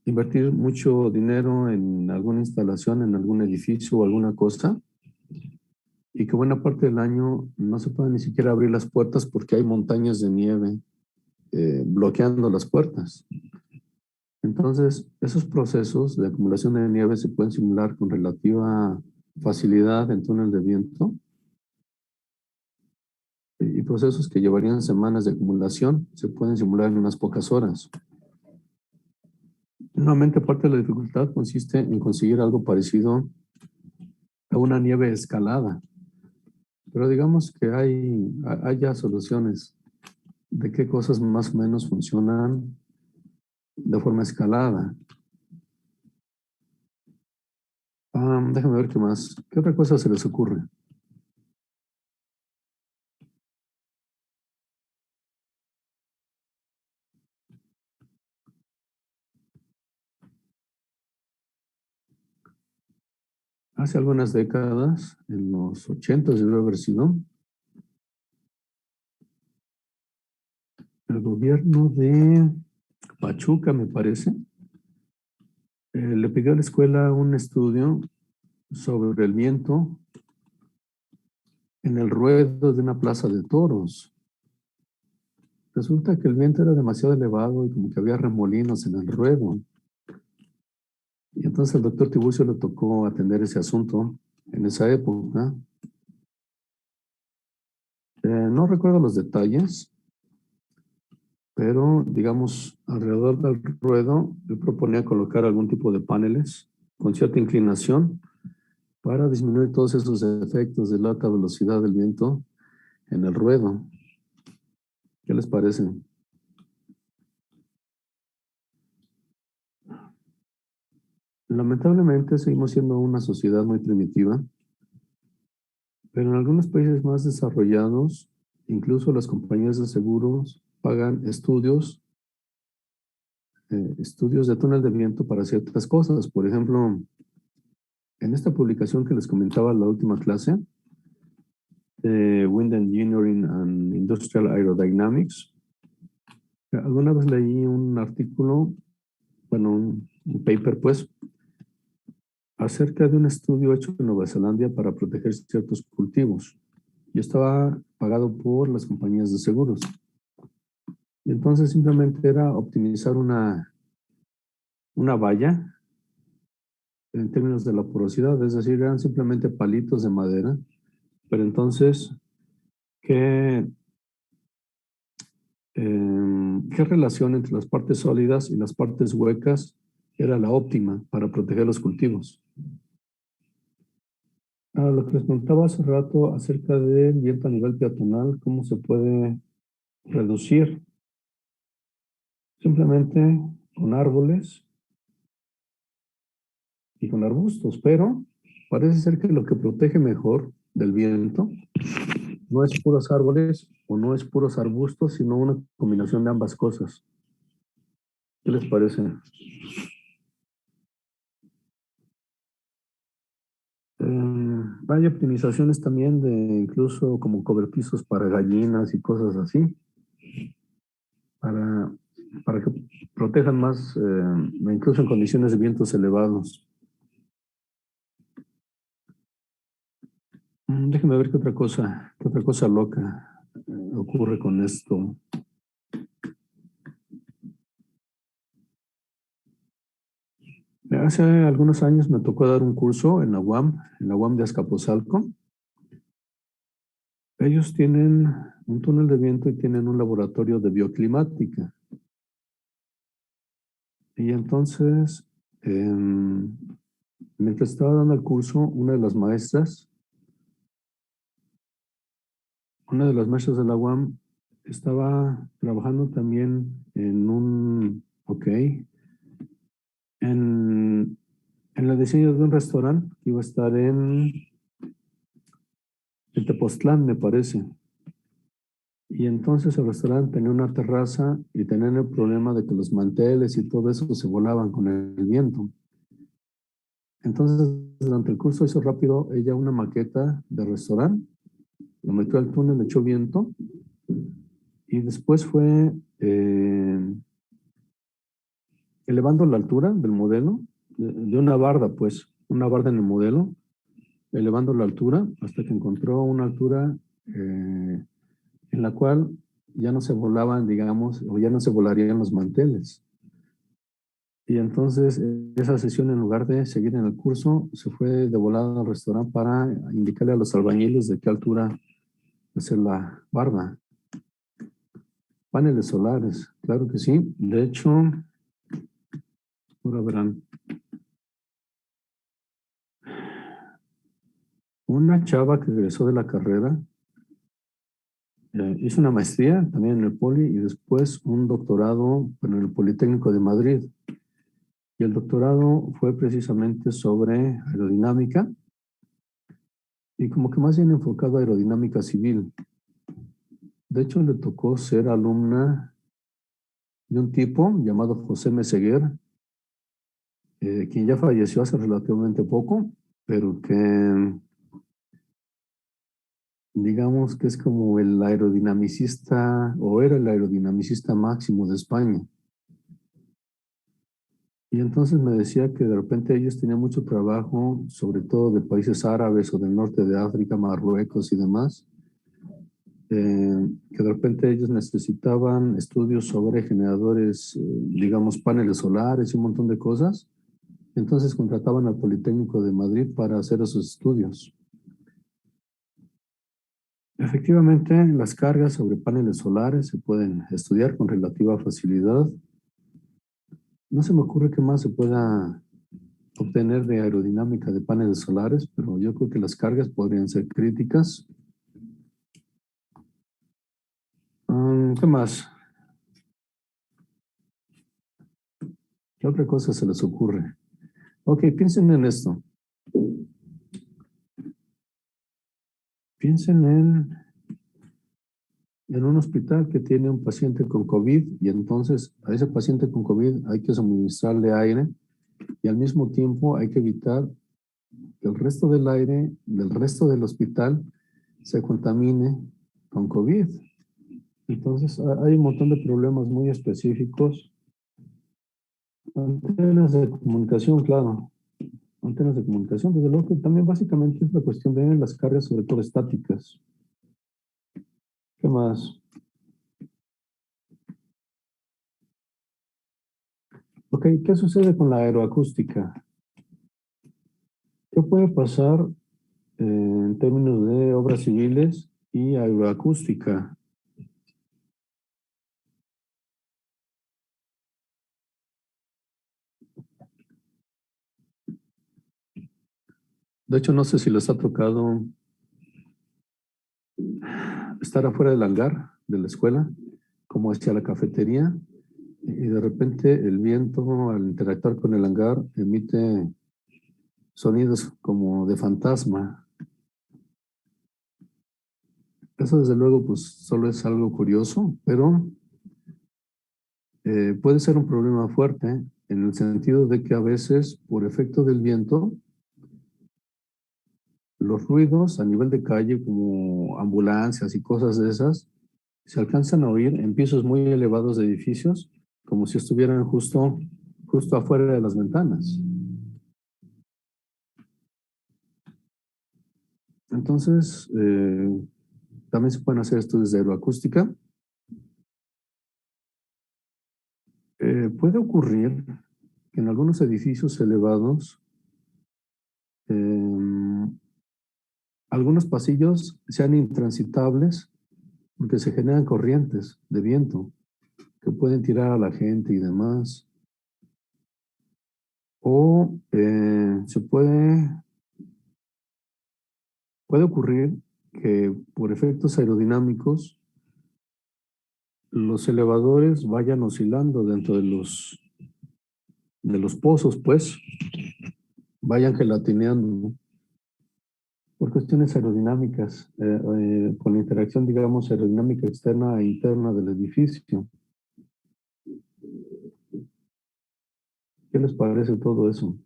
invertir mucho dinero en alguna instalación, en algún edificio o alguna cosa, y que buena parte del año no se puede ni siquiera abrir las puertas porque hay montañas de nieve. bloqueando las puertas. Entonces, esos procesos de acumulación de nieve se pueden simular con relativa facilidad en túnel de viento, y procesos que llevarían semanas de acumulación se pueden simular en unas pocas horas. Nuevamente, parte de la dificultad consiste en conseguir algo parecido a una nieve escalada. Pero digamos que hay ya soluciones de qué cosas más o menos funcionan de forma escalada. Déjame ver qué más. ¿Qué otra cosa se les ocurre? Hace algunas décadas, en los 80 debe haber sido, el gobierno de Pachuca, me parece, le pidió a la escuela un estudio sobre el viento en el ruedo de una plaza de toros. Resulta que el viento era demasiado elevado y como que había remolinos en el ruedo. Y entonces al doctor Tiburcio le tocó atender ese asunto en esa época. No recuerdo los detalles, pero digamos, alrededor del ruedo, él proponía colocar algún tipo de paneles con cierta inclinación para disminuir todos esos efectos de la alta velocidad del viento en el ruedo. ¿Qué les parece? Lamentablemente seguimos siendo una sociedad muy primitiva, pero en algunos países más desarrollados, incluso las compañías de seguros pagan estudios de túnel de viento para ciertas cosas. Por ejemplo, en esta publicación que les comentaba en la última clase, Wind Engineering and Industrial Aerodynamics, alguna vez leí un artículo, bueno, un paper pues, acerca de un estudio hecho en Nueva Zelanda para proteger ciertos cultivos. Y estaba pagado por las compañías de seguros. Y entonces simplemente era optimizar una valla en términos de la porosidad, es decir, eran simplemente palitos de madera, pero entonces, ¿qué relación entre las partes sólidas y las partes huecas era la óptima para proteger los cultivos? Lo que les contaba hace rato acerca del viento a nivel peatonal, ¿cómo se puede reducir? Simplemente con árboles y con arbustos, pero parece ser que lo que protege mejor del viento no es puros árboles o no es puros arbustos, sino una combinación de ambas cosas. ¿Qué les parece? Hay optimizaciones también de incluso como cobertizos para gallinas y cosas así, para que protejan más, incluso en condiciones de vientos elevados. Déjenme ver qué otra cosa loca ocurre con esto. Hace algunos años me tocó dar un curso en la UAM de Azcapotzalco. Ellos tienen un túnel de viento y tienen un laboratorio de bioclimática. Y entonces, mientras estaba dando el curso, una de las maestras de la UAM estaba trabajando también en el diseño de un restaurante que iba a estar en Tepoztlán, me parece. Y entonces el restaurante tenía una terraza y tenían el problema de que los manteles y todo eso se volaban con el viento. Entonces, durante el curso hizo rápido ella una maqueta de restaurante, lo metió al túnel, le echó viento y después fue elevando la altura del modelo, de una barda, pues, una barda en el modelo, elevando la altura hasta que encontró una altura en la cual ya no se volaban, digamos, o ya no se volarían los manteles. Y entonces esa sesión, en lugar de seguir en el curso, se fue de volada al restaurante para indicarle a los albañiles de qué altura hacer la barda. Paneles solares, claro que sí. De hecho, ahora verán. Una chava que egresó de la carrera hizo una maestría también en el Poli y después un doctorado en el Politécnico de Madrid. Y el doctorado fue precisamente sobre aerodinámica y como que más bien enfocado a aerodinámica civil. De hecho, le tocó ser alumna de un tipo llamado José Meseguer, quien ya falleció hace relativamente poco, pero que digamos que es como el aerodinamicista, o era el aerodinamicista máximo de España. Y entonces me decía que de repente ellos tenían mucho trabajo, sobre todo de países árabes o del norte de África, Marruecos y demás, que de repente ellos necesitaban estudios sobre generadores, digamos, paneles solares y un montón de cosas. Entonces contrataban al Politécnico de Madrid para hacer esos estudios. Efectivamente, las cargas sobre paneles solares se pueden estudiar con relativa facilidad. No se me ocurre qué más se pueda obtener de aerodinámica de paneles solares, pero yo creo que las cargas podrían ser críticas. ¿Qué más? ¿Qué otra cosa se les ocurre? Ok, piensen en esto. Piensen en un hospital que tiene un paciente con COVID y entonces a ese paciente con COVID hay que suministrarle aire y al mismo tiempo hay que evitar que el resto del aire del resto del hospital se contamine con COVID. Entonces hay un montón de problemas muy específicos. Antenas de comunicación, claro. Antenas de comunicación, desde luego que también básicamente es la cuestión de las cargas, sobre todo estáticas. ¿Qué más? Ok, ¿qué sucede con la aeroacústica? ¿Qué puede pasar en términos de obras civiles y aeroacústica? De hecho, no sé si les ha tocado estar afuera del hangar de la escuela, como hacia la cafetería, y de repente el viento al interactuar con el hangar emite sonidos como de fantasma. Eso desde luego pues solo es algo curioso, pero puede ser un problema fuerte en el sentido de que a veces por efecto del viento los ruidos a nivel de calle como ambulancias y cosas de esas se alcanzan a oír en pisos muy elevados de edificios como si estuvieran justo afuera de las ventanas. Entonces, también se pueden hacer estudios de aeroacústica. Puede ocurrir que en algunos edificios elevados algunos pasillos sean intransitables porque se generan corrientes de viento que pueden tirar a la gente y demás. O puede ocurrir que por efectos aerodinámicos los elevadores vayan oscilando dentro de los pozos, pues, vayan gelatineando por cuestiones aerodinámicas, con la interacción, digamos, aerodinámica externa e interna del edificio. ¿Qué les parece todo eso?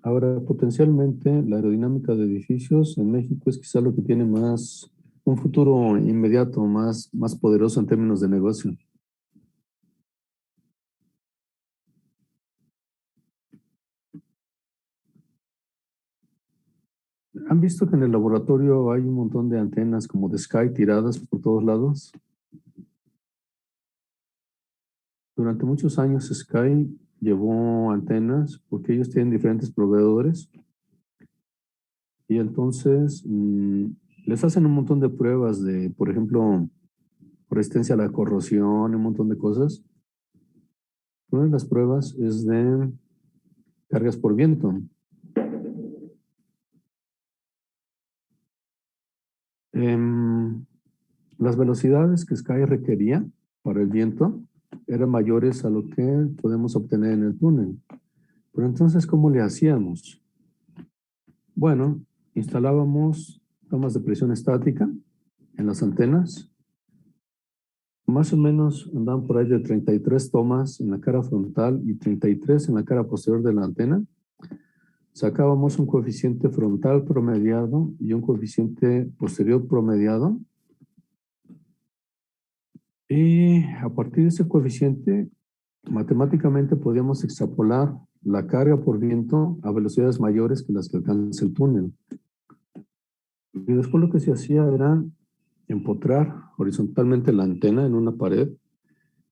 Ahora, potencialmente, la aerodinámica de edificios en México es quizá lo que tiene un futuro inmediato, más poderoso en términos de negocio. ¿Han visto que en el laboratorio hay un montón de antenas como de Sky tiradas por todos lados? Durante muchos años Sky llevó antenas porque ellos tienen diferentes proveedores y entonces les hacen un montón de pruebas de, por ejemplo, resistencia a la corrosión, un montón de cosas. Una de las pruebas es de cargas por viento. Las velocidades que Sky requería para el viento eran mayores a lo que podemos obtener en el túnel. Pero entonces, ¿cómo le hacíamos? Bueno, instalábamos tomas de presión estática en las antenas. Más o menos andaban por ahí de 33 tomas en la cara frontal y 33 en la cara posterior de la antena. Sacábamos un coeficiente frontal promediado y un coeficiente posterior promediado. Y a partir de ese coeficiente, matemáticamente podíamos extrapolar la carga por viento a velocidades mayores que las que alcanza el túnel. Y después lo que se hacía era empotrar horizontalmente la antena en una pared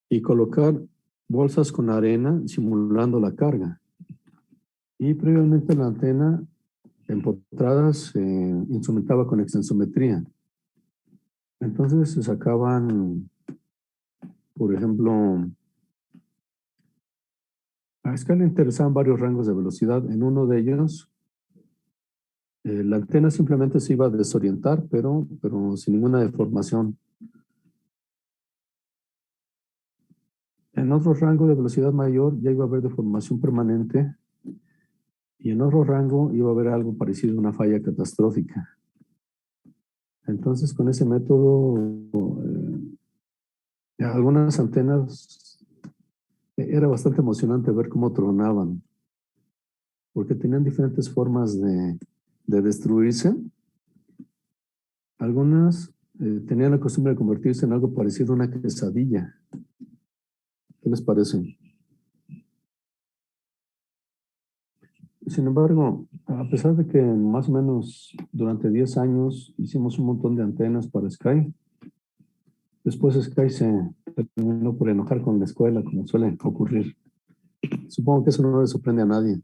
y colocar bolsas con arena simulando la carga. Y previamente la antena empotrada se instrumentaba con extensometría. Entonces se sacaban, por ejemplo, a Sky le interesaban varios rangos de velocidad. En uno de ellos, la antena simplemente se iba a desorientar, pero sin ninguna deformación. En otro rango de velocidad mayor ya iba a haber deformación permanente y en otro rango iba a haber algo parecido a una falla catastrófica. Entonces, con ese método, algunas antenas era bastante emocionante ver cómo tronaban, porque tenían diferentes formas de destruirse. Algunas tenían la costumbre de convertirse en algo parecido a una quesadilla. ¿Qué les parece? Sin embargo, a pesar de que más o menos durante 10 años hicimos un montón de antenas para Sky, después Sky se terminó por enojar con la escuela, como suele ocurrir. Supongo que eso no le sorprende a nadie.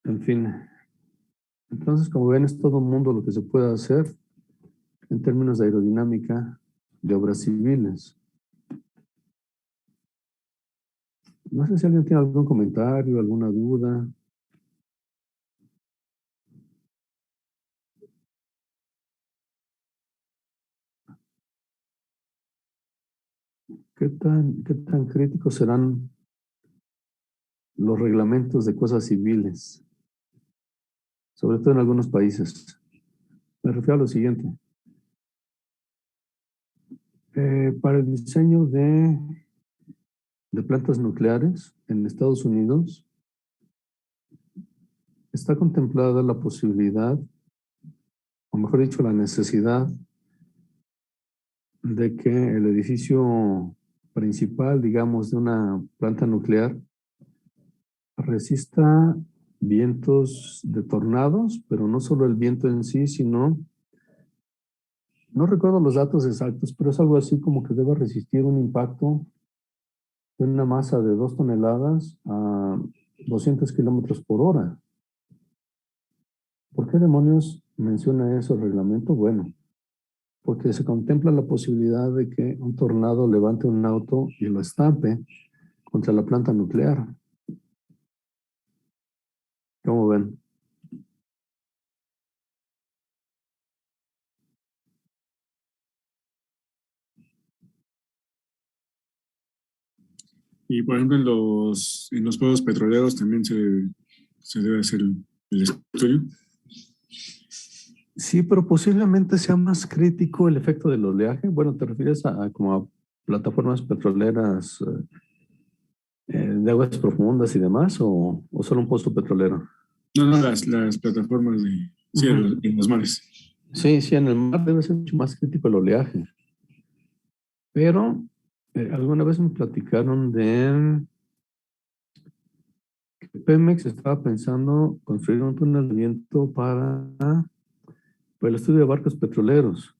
En fin, entonces como ven es todo un mundo lo que se puede hacer en términos de aerodinámica de obras civiles. No sé si alguien tiene algún comentario, alguna duda. ¿Qué tan críticos serán los reglamentos de cosas civiles? Sobre todo en algunos países. Me refiero a lo siguiente. Para el diseño de plantas nucleares en Estados Unidos, está contemplada la posibilidad, o mejor dicho, la necesidad de que el edificio principal, digamos, de una planta nuclear resista vientos de tornados, pero no solo el viento en sí, sino, no recuerdo los datos exactos, pero es algo así como que debe resistir un impacto de una masa de 2 toneladas a 200 kilómetros por hora. ¿Por qué demonios menciona eso el reglamento? Bueno, porque se contempla la posibilidad de que un tornado levante un auto y lo estampe contra la planta nuclear. ¿Cómo ven? Y por ejemplo, en los pozos petroleros también se debe hacer el estudio. Sí, pero posiblemente sea más crítico el efecto del oleaje. Bueno, ¿te refieres a como a plataformas petroleras de aguas profundas y demás o solo un pozo petrolero? No, las plataformas de sí, en los mares. Sí, en el mar debe ser mucho más crítico el oleaje. Pero alguna vez me platicaron de Pemex estaba pensando construir un túnel de viento para el estudio de barcos petroleros.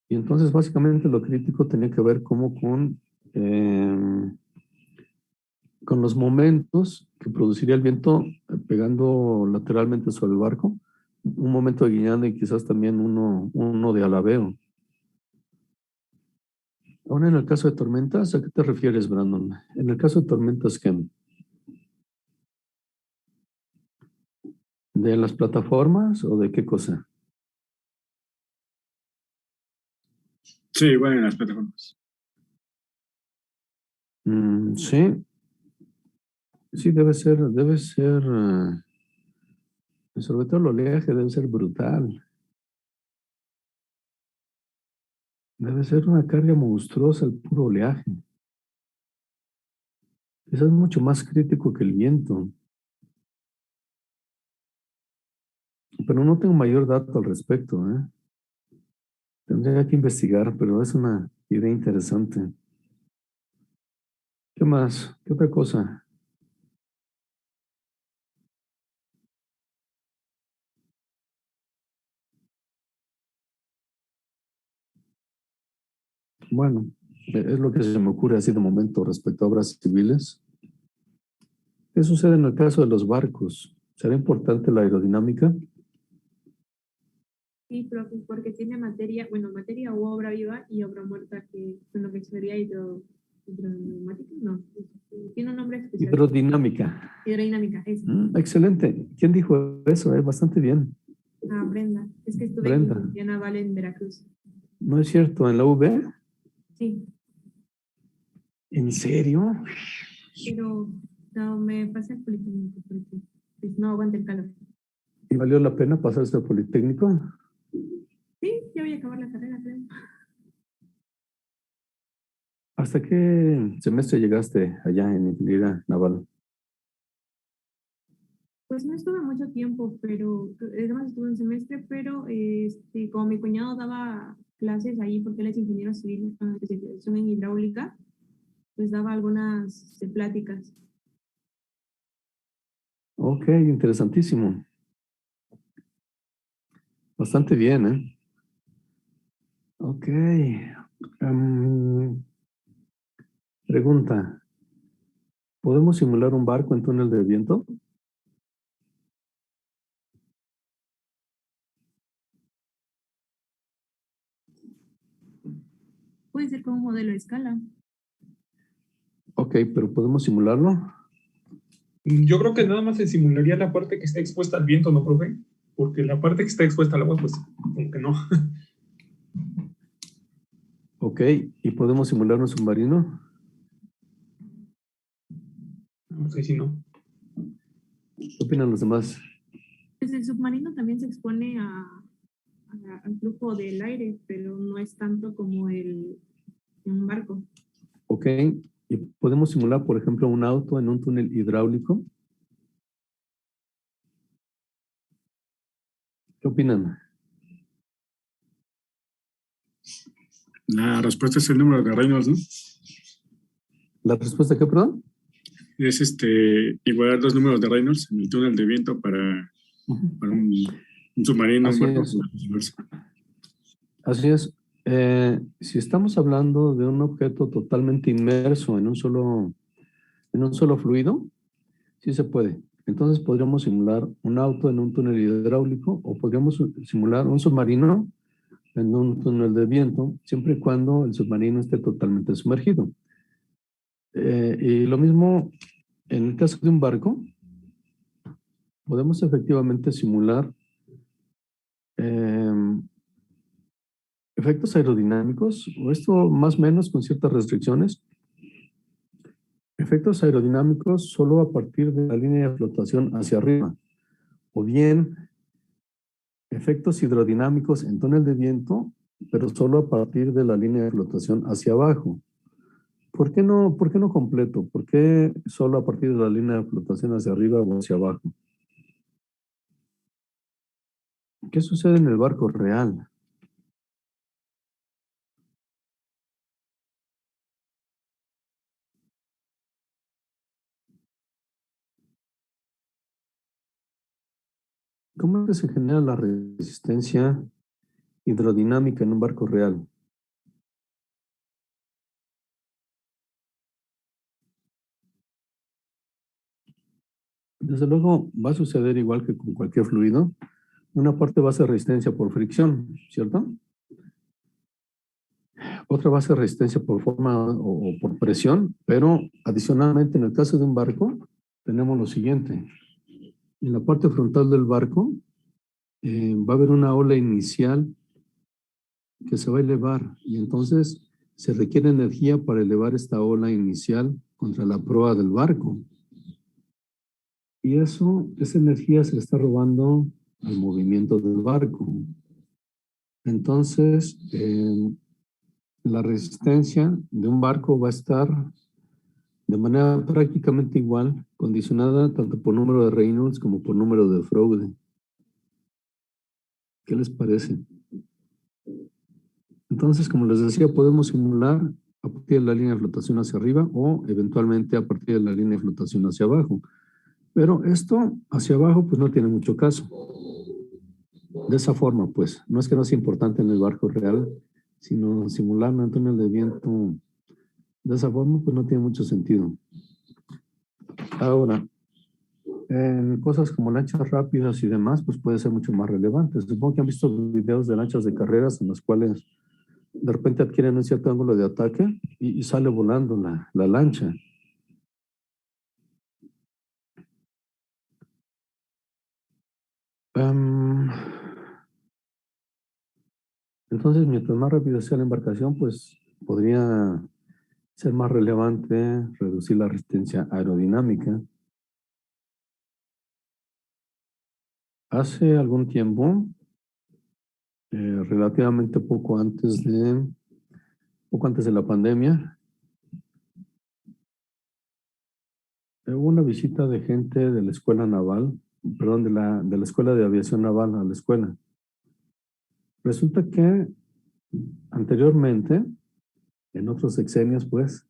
Y entonces básicamente lo crítico tenía que ver como con los momentos que produciría el viento pegando lateralmente sobre el barco, un momento de guiñada y quizás también uno de alabeo. Ahora en el caso de tormentas, ¿a qué te refieres, Brandon? En el caso de tormentas, ¿qué? ¿De las plataformas o de qué cosa? Sí, bueno, en las plataformas. Sí, sí, debe ser, sobre todo el oleaje debe ser brutal. Debe ser una carga monstruosa el puro oleaje. Eso es mucho más crítico que el viento. Pero no tengo mayor dato al respecto, ¿eh? Tendría que investigar, pero es una idea interesante. ¿Qué más? ¿Qué otra cosa? Bueno, es lo que se me ocurre así de momento respecto a obras civiles. ¿Qué sucede en el caso de los barcos? ¿Será importante la aerodinámica? Sí, profe, porque tiene materia, bueno, materia o obra viva y obra muerta, que es lo que sería hidroneumática, no, tiene un nombre especial. Hidrodinámica. Hidrodinámica, eso. Excelente. ¿Quién dijo eso? Bastante bien. Ah, Brenda, es que estuve en Brenda. ingeniería naval en Veracruz. ¿No es cierto? ¿En la UB? Sí, ¿En serio? pero no, me pasé al Politécnico porque pues, no aguanta el calor. ¿Y valió la pena pasarse al Politécnico? Sí, ya voy a acabar la carrera, creo. ¿Hasta qué semestre llegaste allá en ingeniería naval? Pues no estuve mucho tiempo, pero además estuve un semestre, pero como mi cuñado daba clases ahí porque él es ingeniero civil con especialización en hidráulica, pues daba algunas pláticas. Ok, interesantísimo. Bastante bien, ¿eh? Ok. Pregunta. ¿Podemos simular un barco en túnel de viento? Puede ser como un modelo de escala. Ok, pero ¿podemos simularlo? Yo creo que nada más se simularía la parte que está expuesta al viento, ¿no, profe? Porque la parte que está expuesta al agua, pues, como que no. Ok, ¿y podemos simular un submarino? No sé si no. ¿Qué opinan los demás? Pues el submarino también se expone al flujo del aire, pero no es tanto como un barco. Ok, ¿y podemos simular, por ejemplo, un auto en un túnel hidráulico? ¿Qué opinan? La respuesta es el número de Reynolds, ¿no? ¿La respuesta qué, perdón? Es igualar dos números de Reynolds en el túnel de viento para un submarino, un Así barco, es. viceversa. Así es. Si estamos hablando de un objeto totalmente inmerso en un solo fluido, sí se puede. Entonces podríamos simular un auto en un túnel hidráulico o podríamos simular un submarino en un túnel de viento, siempre y cuando el submarino esté totalmente sumergido. Y lo mismo en el caso de un barco, podemos efectivamente simular efectos aerodinámicos, o esto más o menos con ciertas restricciones, efectos aerodinámicos solo a partir de la línea de flotación hacia arriba, o bien efectos hidrodinámicos en túnel de viento, pero solo a partir de la línea de flotación hacia abajo. Por qué no completo? ¿Por qué solo a partir de la línea de flotación hacia arriba o hacia abajo? ¿Qué sucede en el barco real? ¿Cómo es que se genera la resistencia hidrodinámica en un barco real? Desde luego va a suceder igual que con cualquier fluido. Una parte va a ser resistencia por fricción, ¿cierto? Otra va a ser resistencia por forma o por presión, pero adicionalmente en el caso de un barco tenemos lo siguiente. En la parte frontal del barco va a haber una ola inicial que se va a elevar y entonces se requiere energía para elevar esta ola inicial contra la proa del barco. Y esa energía se le está robando al movimiento del barco. Entonces, la resistencia de un barco va a estar de manera prácticamente igual, condicionada tanto por número de Reynolds como por número de Froude. ¿Qué les parece? Entonces, como les decía, podemos simular a partir de la línea de flotación hacia arriba o eventualmente a partir de la línea de flotación hacia abajo. Pero esto hacia abajo pues no tiene mucho caso. De esa forma pues, no es que no sea importante en el barco real, sino simular un túnel de viento de esa forma pues no tiene mucho sentido. Ahora, en cosas como lanchas rápidas y demás pues puede ser mucho más relevante. Supongo que han visto videos de lanchas de carreras en las cuales de repente adquieren un cierto ángulo de ataque y sale volando la lancha. Entonces, mientras más rápido sea la embarcación, pues podría ser más relevante reducir la resistencia aerodinámica. Hace algún tiempo, relativamente poco antes de la pandemia, hubo una visita de gente de la escuela naval, perdón, de la escuela de aviación naval a la escuela. Resulta que anteriormente, en otros sexenios, pues,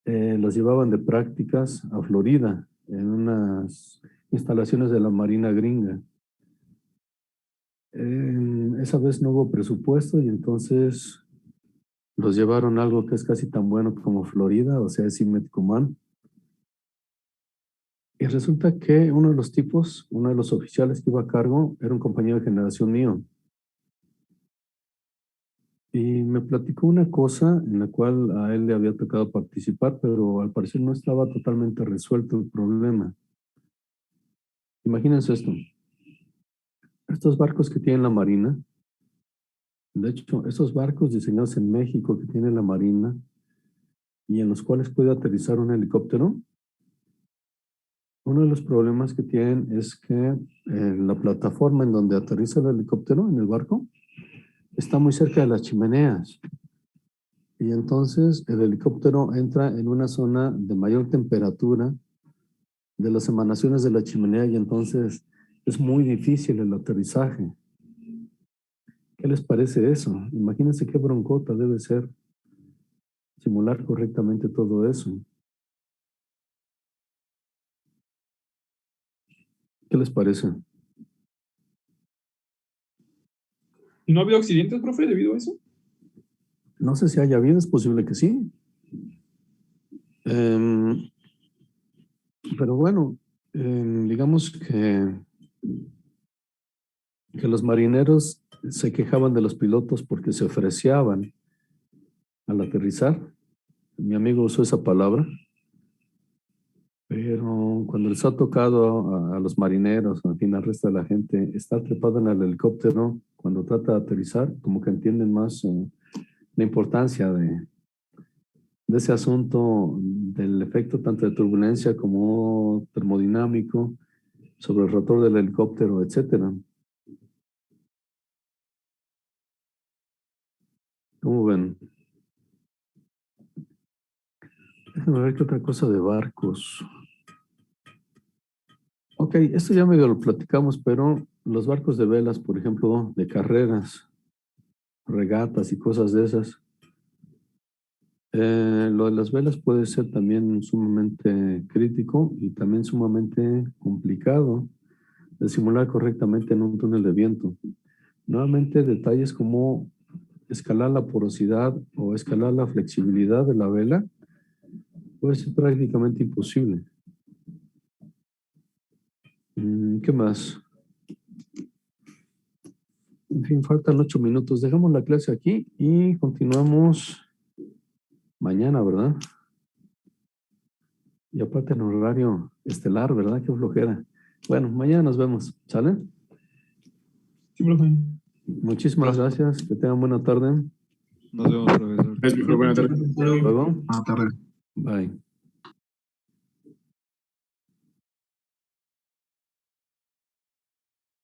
los llevaban de prácticas a Florida, en unas instalaciones de la Marina Gringa. Esa vez no hubo presupuesto y entonces los llevaron a algo que es casi tan bueno como Florida, o sea, es Cimetcoman. Y resulta que uno de los oficiales que iba a cargo, era un compañero de generación mío. Y me platicó una cosa en la cual a él le había tocado participar, pero al parecer no estaba totalmente resuelto el problema. Imagínense esto. Estos barcos que tiene la Marina, de hecho, estos barcos diseñados en México que tiene la Marina y en los cuales puede aterrizar un helicóptero, uno de los problemas que tienen es que la plataforma en donde aterriza el helicóptero, en el barco, está muy cerca de las chimeneas. Y entonces el helicóptero entra en una zona de mayor temperatura de las emanaciones de la chimenea y entonces es muy difícil el aterrizaje. ¿Qué les parece eso? Imagínense qué broncota debe ser simular correctamente todo eso. ¿Qué les parece? ¿Y no ha habido accidentes, profe, debido a eso? No sé si haya habido, es posible que sí. Pero bueno, digamos que los marineros se quejaban de los pilotos porque se ofreciaban al aterrizar. Mi amigo usó esa palabra. Pero cuando les ha tocado a los marineros, en fin, al resto de la gente, estar trepado en el helicóptero, cuando trata de aterrizar, como que entienden más la importancia de ese asunto, del efecto tanto de turbulencia como termodinámico sobre el rotor del helicóptero, etcétera. ¿Cómo ven? Déjenme ver qué otra cosa de barcos. Ok, esto ya medio lo platicamos, pero los barcos de velas, por ejemplo, de carreras, regatas y cosas de esas, lo de las velas puede ser también sumamente crítico y también sumamente complicado, de simular correctamente en un túnel de viento. Nuevamente, detalles como escalar la porosidad o escalar la flexibilidad de la vela puede ser prácticamente imposible. ¿Qué más? En fin, faltan 8 minutos. Dejamos la clase aquí y continuamos mañana, ¿verdad? Y aparte en horario estelar, ¿verdad? Qué flojera. Bueno, mañana nos vemos. ¿Sale? Sí, profe. Muchísimas gracias. Que tengan buena tarde. Nos vemos, profesor. Es mejor, buena tarde. Hasta luego. Buenas tardes. Bye.